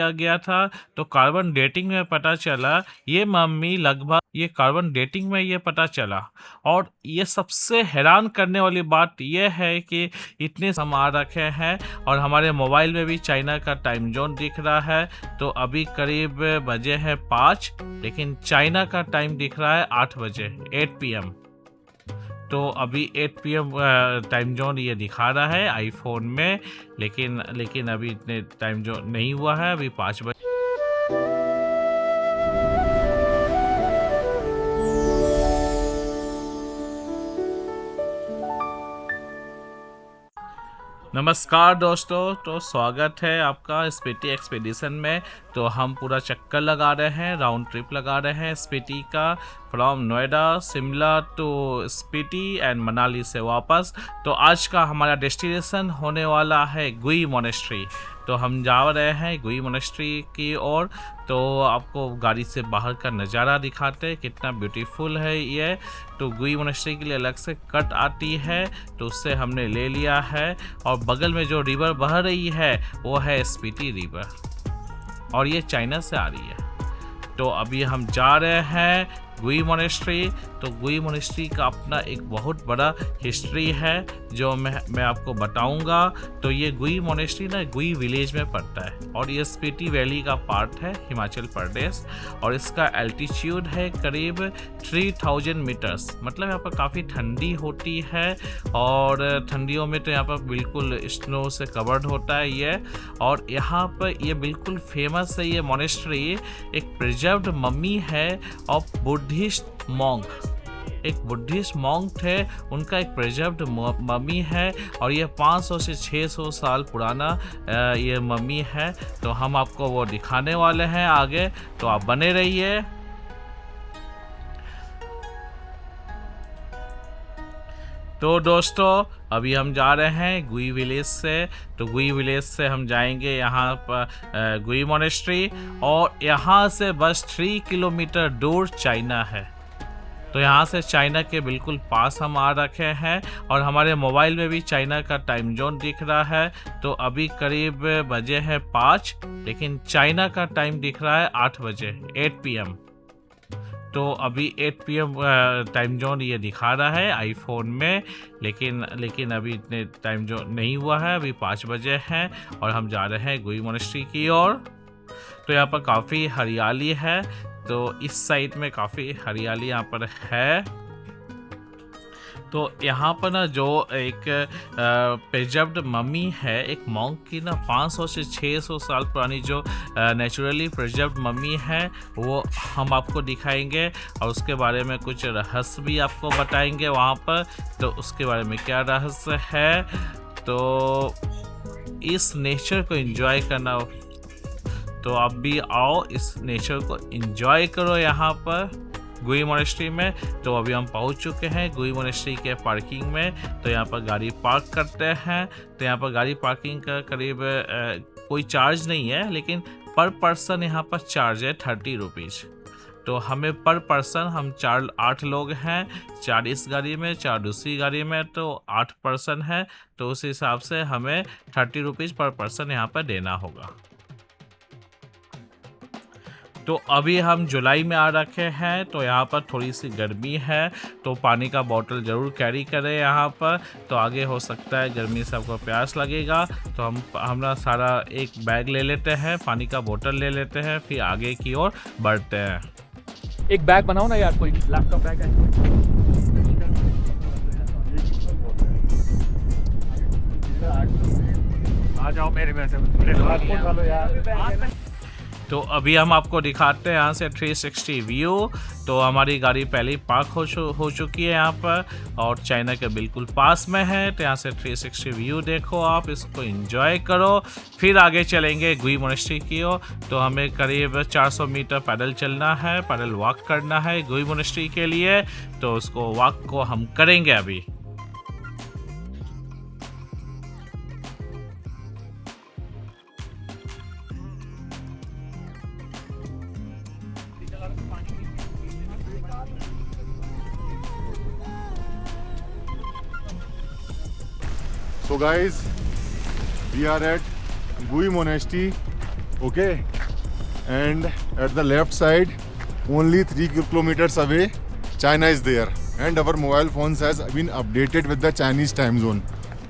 किया गया था। तो कार्बन डेटिंग में पता चला ये मम्मी लगभग ये कार्बन डेटिंग में ये पता चला। और ये सबसे हैरान करने वाली बात यह है कि इतने हम आ रखे हैं और हमारे मोबाइल में भी चाइना का टाइम जोन दिख रहा है। तो अभी करीब बजे हैं 5, लेकिन चाइना का टाइम दिख रहा है 8 बजे 8 PM। तो अभी 8 PM टाइम जोन ये दिखा रहा है आईफोन में, लेकिन अभी इतने टाइम जोन नहीं हुआ है, अभी 5 बजे। नमस्कार दोस्तों, तो स्वागत है आपका स्पीति एक्सपीडिशन में। तो हम पूरा चक्कर लगा रहे हैं, राउंड ट्रिप लगा रहे हैं स्पीति का, from Noida Shimla to Spiti and Manali से वापस। तो आज का हमारा डेस्टिनेशन होने वाला है गुई मोनेस्ट्री। तो हम जा रहे हैं गुई मोनेस्ट्री की ओर। तो आपको गाड़ी से बाहर का नज़ारा दिखाते हैं, कितना ब्यूटीफुल है ये। तो गुई मोनेस्ट्री के लिए अलग से कट आती है, तो उससे हमने ले लिया है। और बगल में जो रिवर बह रही है वो है स्पीति रिवर, और ये चाइना से आ रही है। तो अभी हम जा रहे हैं गुई मोनेस्ट्री। तो गुई मोनेस्ट्री का अपना एक बहुत बड़ा हिस्ट्री है जो मैं आपको बताऊंगा। तो ये गुई मोनेस्ट्री ना गुई विलेज में पड़ता है, और ये स्पीति वैली का पार्ट है, हिमाचल प्रदेश। और इसका एल्टीट्यूड है करीब 3000 मीटर्स। मतलब यहाँ पर काफ़ी ठंडी होती है, और ठंडियों में तो यहाँ पर बिल्कुल स्नो से कवर्ड होता है ये। और यहाँ पर ये बिल्कुल फेमस है ये मोनेस्ट्री। एक प्रिजर्व्ड मम्मी है ऑफ बुद्धिस्ट मॉन्क, एक बुद्धिस्ट मॉन्क थे, उनका एक प्रिजर्व्ड मम्मी है। और ये 500 से 600 साल पुराना ये मम्मी है। तो हम आपको वो दिखाने वाले हैं आगे, तो आप बने रहिए। तो दोस्तों अभी हम जा रहे हैं गुई विलेज से। तो गुई विलेज से हम जाएंगे यहाँ पर गुई मोनेस्ट्री, और यहाँ से बस 3 किलोमीटर दूर चाइना है। तो यहाँ से चाइना के बिल्कुल पास हम आ रखे हैं, और हमारे मोबाइल में भी चाइना का टाइम जोन दिख रहा है। तो अभी करीब बजे हैं 5, लेकिन चाइना का टाइम दिख रहा है 8 बजे 8 PM। तो अभी 8 PM टाइम जोन ये दिखा रहा है आईफोन में, लेकिन अभी इतने टाइम जोन नहीं हुआ है, अभी 5 बजे हैं और हम जा रहे हैं गुई मोनेस्ट्री की ओर। तो यहाँ पर काफ़ी हरियाली है, तो इस साइड में काफ़ी हरियाली यहाँ पर है। तो यहाँ पर ना जो एक प्रिजर्व्ड मम्मी है, एक मॉन्क की ना 500 से 600 साल पुरानी जो नेचुरली प्रिजर्व्ड मम्मी है, वो हम आपको दिखाएंगे। और उसके बारे में कुछ रहस्य भी आपको बताएंगे वहाँ पर। तो उसके बारे में क्या रहस्य है, तो इस नेचर को एंजॉय करना। तो आप भी आओ, इस नेचर को एंजॉय करो यहाँ पर गुई मोनेस्ट्री में। तो अभी हम पहुंच चुके हैं गुई मोनेस्ट्री के पार्किंग में। तो यहाँ पर गाड़ी पार्क करते हैं। तो यहाँ पर गाड़ी पार्किंग का करीब कोई चार्ज नहीं है, लेकिन पर पर्सन यहाँ पर चार्ज है 30 रुपीज़। तो हमें पर पर्सन, हम 8 लोग हैं, 4 इस गाड़ी में, 4 दूसरी गाड़ी में, तो 8 पर्सन है। तो उस हिसाब से हमें 30 रुपीज़ पर पर्सन यहाँ पर देना होगा। तो अभी हम जुलाई में आ रखे हैं, तो यहाँ पर थोड़ी सी गर्मी है, तो पानी का बोतल ज़रूर कैरी करें यहाँ पर। तो आगे हो सकता है गर्मी से आपको प्यास लगेगा, तो हम ना सारा एक बैग ले लेते हैं, पानी का बोतल ले लेते हैं, फिर आगे की ओर बढ़ते हैं। एक बैग बनाओ ना यार, कोई लैपटॉप बैग है। आ जाओ मेरे में से, पासपोर्ट डालो यार। तो अभी हम आपको दिखाते हैं यहाँ से 360 व्यू। तो हमारी गाड़ी पहले ही पार्क हो चुकी है यहाँ पर, और चाइना के बिल्कुल पास में है। तो यहाँ से 360 व्यू देखो, आप इसको एंजॉय करो। फिर आगे चलेंगे गुई मोनेस्ट्री की ओर। तो हमें करीब 400 मीटर पैदल चलना है, पैदल वॉक करना है गुई मोनेस्ट्री के लिए। तो उसको वॉक को हम करेंगे अभी। So guys, we are at Gui Monastery Okay, and at the left side, only 3 kilometers away, China is there, and our mobile phones has been updated with the Chinese time zone.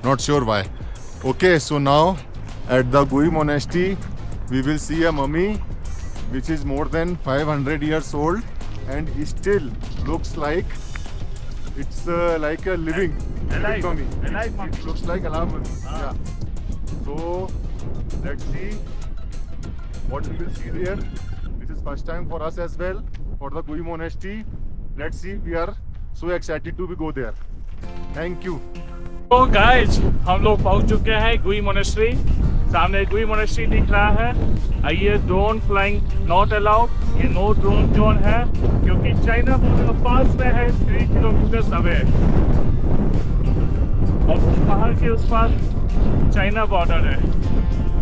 Not sure why. Okay, so now at the Gui Monastery, we will see a mummy which is more than 500 years old and still looks like it's like a living mummy. It looks like alive mummy. Yeah. So let's see what we will see there. This is first time for us as well for the Gui Monastery. Let's see. We are so excited to go there. Thank you. तो guys हम लोग पहुंच चुके हैं गुई monastery. सामने गुई monastery दिख रहा है। आइए, ड्रोन फ्लाइंग नॉट अलाउड, ये नो ड्रोन जोन है क्योंकि चाइना बॉर्डर पास में है 3 किलोमीटर अवे और पहाड़ के उस पार चाइना बॉर्डर है।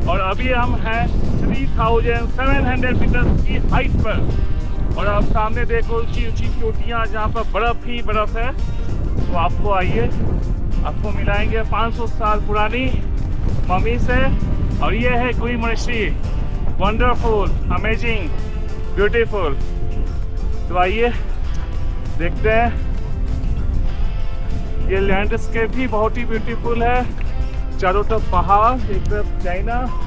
और अभी हम हैं 3700 मीटर की हाइट पर और आप सामने देखो ऊंची ऊंची चोटियाँ जहाँ पर बर्फ ही बर्फ है। तो आपको आइए, आपको मिलाएंगे 500 साल पुरानी मम्मी से। और ये है गुई मोनेस्ट्री, वंडरफुल, अमेजिंग, ब्यूटीफुल। तो आइए देखते हैं। ये लैंडस्केप भी बहुत ही ब्यूटीफुल है, चारों तरफ पहाड़, एक तरफ चाइना।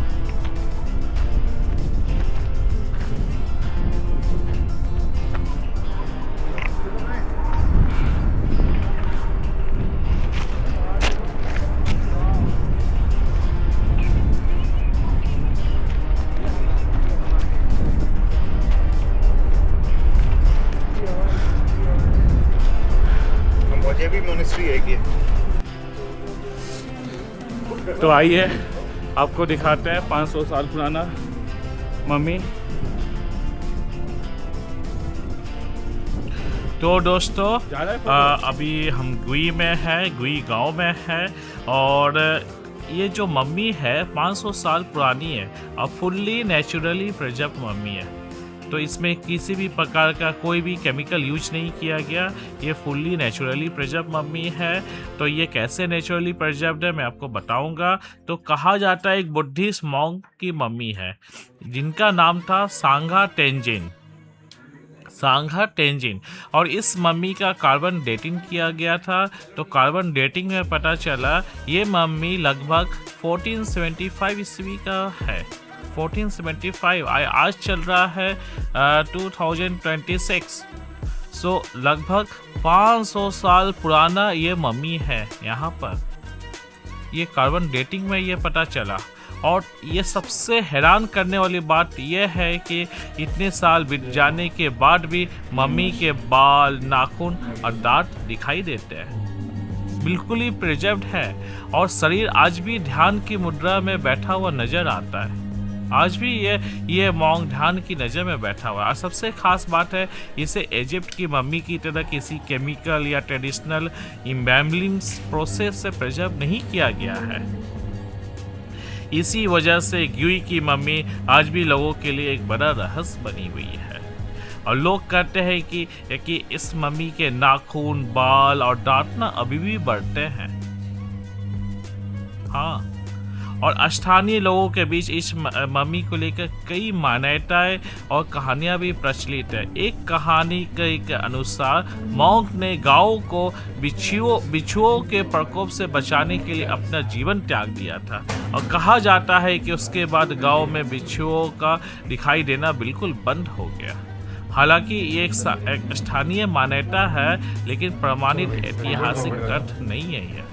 मुझे भी मोनेस्ट्री है कि तो आइए आपको दिखाते हैं 500 साल पुराना मम्मी। तो दोस्तों अभी हम गुई में है, गुई गांव में है और ये जो मम्मी है 500 साल पुरानी है और फुल्ली नेचुरली प्रिजर्व मम्मी है। तो इसमें किसी भी प्रकार का कोई भी केमिकल यूज नहीं किया गया, ये फुल्ली नेचुरली प्रिजर्व मम्मी है। तो ये कैसे नेचुरली प्रिजर्व्ड है मैं आपको बताऊंगा। तो कहा जाता है एक बुद्धिस्ट मॉन्क की मम्मी है जिनका नाम था सांगा टेंजिन और इस मम्मी का कार्बन डेटिंग किया गया था। तो कार्बन डेटिंग में पता चला ये मम्मी लगभग 1475 ईस्वी का है। 1475 आज चल रहा है 2026। सो लगभग 500 साल पुराना ये मम्मी है यहाँ पर। ये कार्बन डेटिंग में ये पता चला और ये सबसे हैरान करने वाली बात यह है कि इतने साल बीत जाने के बाद भी मम्मी के बाल, नाखून और दांत दिखाई देते हैं, बिल्कुल ही प्रिजर्व्ड है और शरीर आज भी ध्यान की मुद्रा में बैठा हुआ नजर आता है। आज भी ये मॉन्क ध्यान की नज़र में बैठा हुआ है। और सबसे खास बात है इसे इजिप्ट की मम्मी की तरह किसी केमिकल या ट्रेडिशनल इम्बैम्बलिंग प्रोसेस से प्रिजर्व नहीं किया गया है। इसी वजह से गुई की मम्मी आज भी लोगों के लिए एक बड़ा रहस्य बनी हुई है और लोग कहते हैं कि इस मम्मी के नाखून, बाल और दांत ना अभी भी बढ़ते हैं। हाँ, और स्थानीय लोगों के बीच इस मम्मी को लेकर कई मान्यताएं और कहानियां भी प्रचलित है। एक कहानी के अनुसार मॉन्क ने गांव को बिच्छुओं के प्रकोप से बचाने के लिए अपना जीवन त्याग दिया था और कहा जाता है कि उसके बाद गांव में बिच्छुओं का दिखाई देना बिल्कुल बंद हो गया। हालांकि ये एक स्थानीय मान्यता है लेकिन प्रमाणित ऐतिहासिक तथ्य नहीं है ये,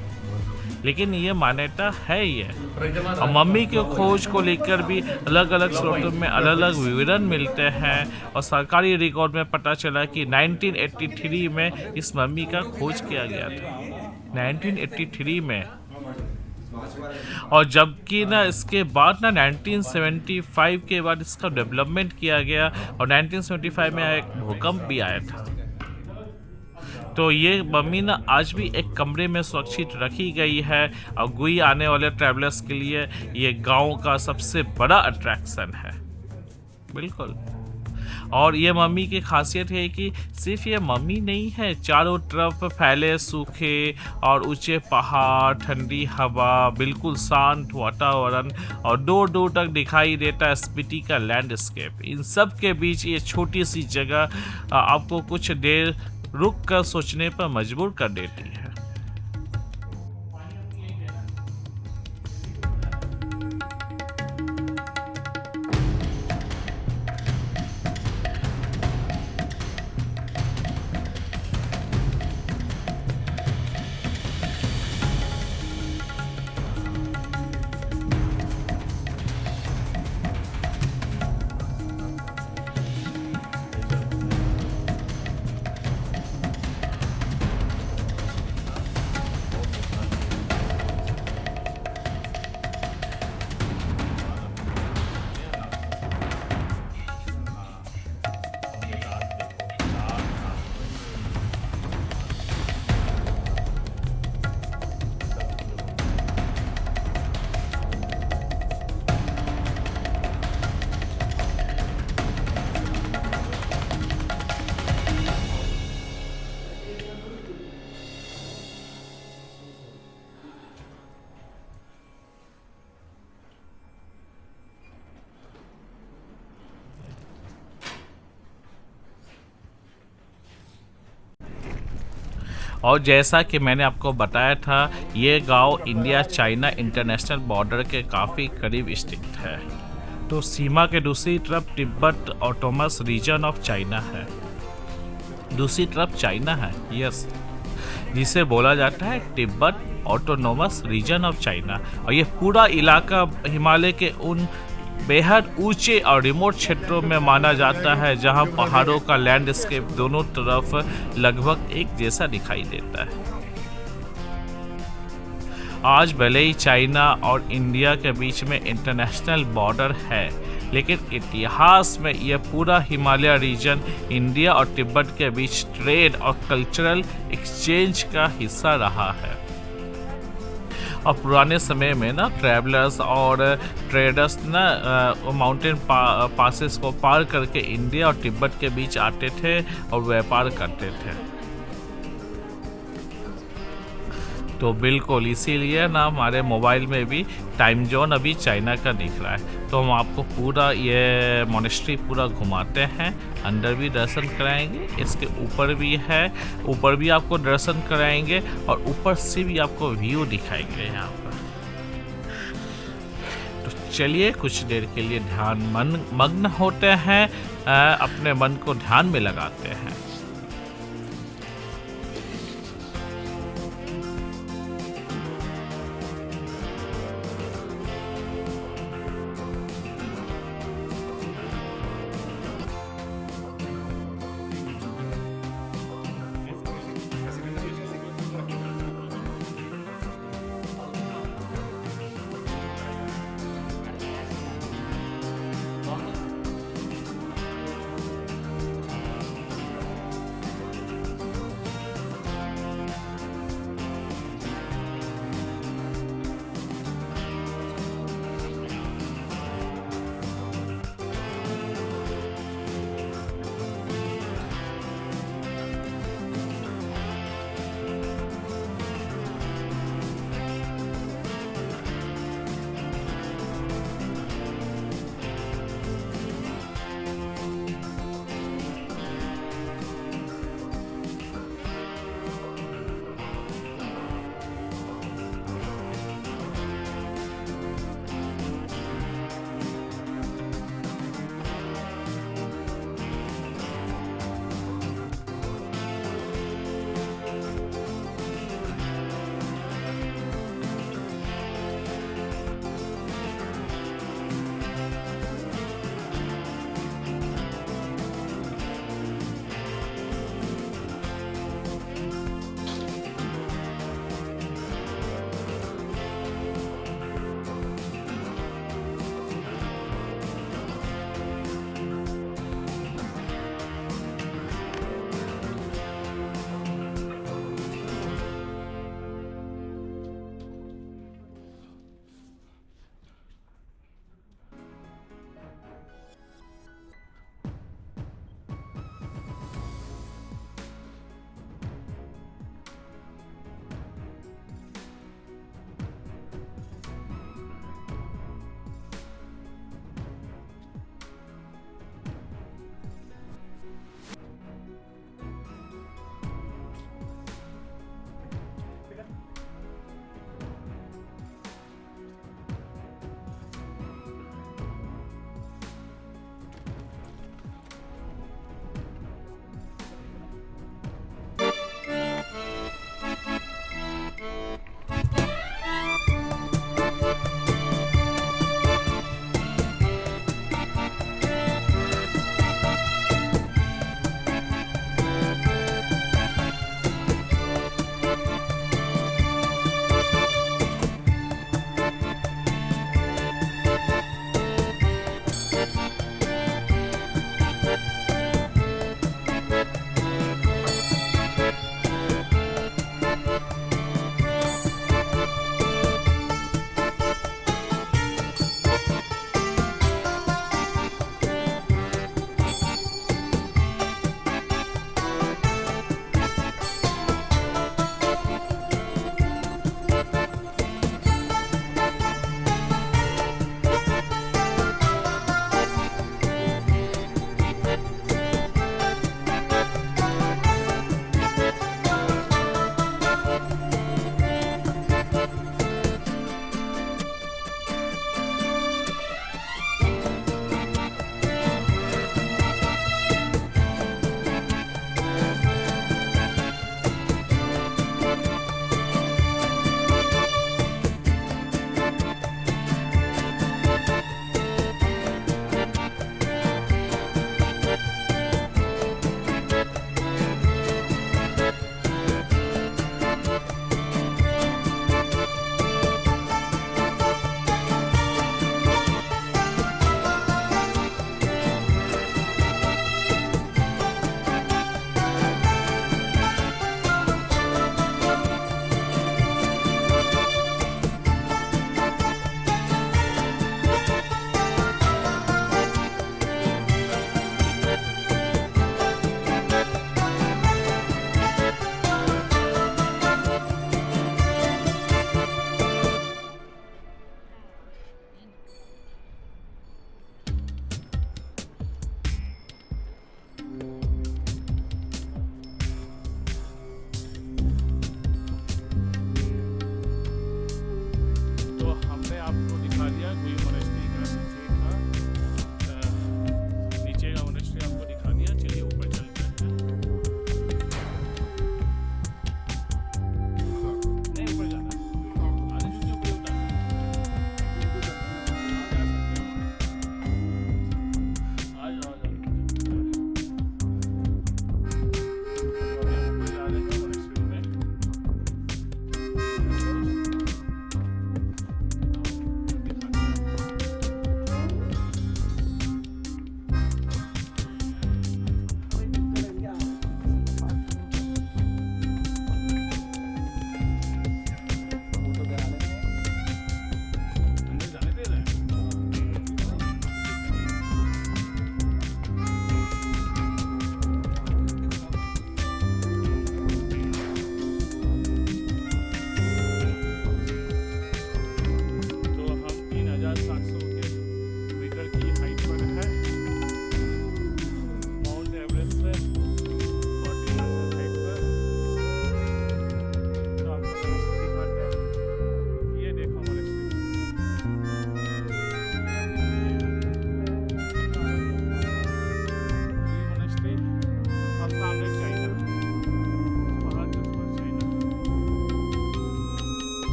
लेकिन ये मान्यता है ये। और मम्मी के खोज को लेकर भी अलग अलग स्रोतों में अलग अलग विवरण मिलते हैं और सरकारी रिकॉर्ड में पता चला कि 1983 में इस मम्मी का खोज किया गया था, 1983 में। और जबकि ना इसके बाद ना 1975 के बाद इसका डेवलपमेंट किया गया और 1975 में एक भूकंप भी आया था। तो ये मम्मी ना आज भी एक कमरे में सुरक्षित रखी गई है और गुई आने वाले ट्रैवलर्स के लिए ये गांव का सबसे बड़ा अट्रैक्शन है, बिल्कुल। और ये मम्मी की खासियत है कि सिर्फ ये मम्मी नहीं है, चारों तरफ फैले सूखे और ऊंचे पहाड़, ठंडी हवा, बिल्कुल शांत वातावरण और दूर दूर तक दिखाई देता है स्पीति का लैंडस्केप। इन सब के बीच ये छोटी सी जगह आपको कुछ देर रुक कर सोचने पर मजबूर कर देती है। और जैसा कि मैंने आपको बताया था, ये गांव इंडिया चाइना इंटरनेशनल बॉर्डर के काफ़ी करीब स्थित है। तो सीमा के दूसरी तरफ Tibet autonomous region of China है, दूसरी तरफ चाइना है, यस, जिसे बोला जाता है Tibet autonomous region of China. और ये पूरा इलाका हिमालय के उन बेहद ऊंचे और रिमोट क्षेत्रों में माना जाता है जहां पहाड़ों का लैंडस्केप दोनों तरफ लगभग एक जैसा दिखाई देता है। आज भले ही चाइना और इंडिया के बीच में इंटरनेशनल बॉर्डर है, लेकिन इतिहास में यह पूरा हिमालय रीजन इंडिया और तिब्बत के बीच ट्रेड और कल्चरल एक्सचेंज का हिस्सा रहा है। और पुराने समय में ना ट्रैवलर्स और ट्रेडर्स ना माउंटेन पासेस को पार करके इंडिया और तिब्बत के बीच आते थे और व्यापार करते थे। तो बिल्कुल इसीलिए ना हमारे मोबाइल में भी टाइम जोन अभी चाइना का दिख रहा है। तो हम आपको पूरा ये मोनेस्ट्री पूरा घुमाते हैं, अंदर भी दर्शन कराएंगे, इसके ऊपर भी है, ऊपर भी आपको दर्शन कराएंगे और ऊपर से भी आपको व्यू दिखाएंगे यहाँ पर। तो चलिए कुछ देर के लिए मग्न होते हैं, अपने मन को ध्यान में लगाते हैं।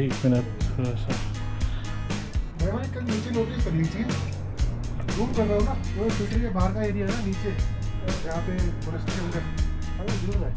एक मिनट थोड़ा सा मैं कल नीचे नोटिस कर लीजिए, रूम कर रहा हूँ ना, वो सिटी के बाहर का एरिया है ना नीचे, जहाँ पे मोनेस्ट्री के अंदर, जरूर है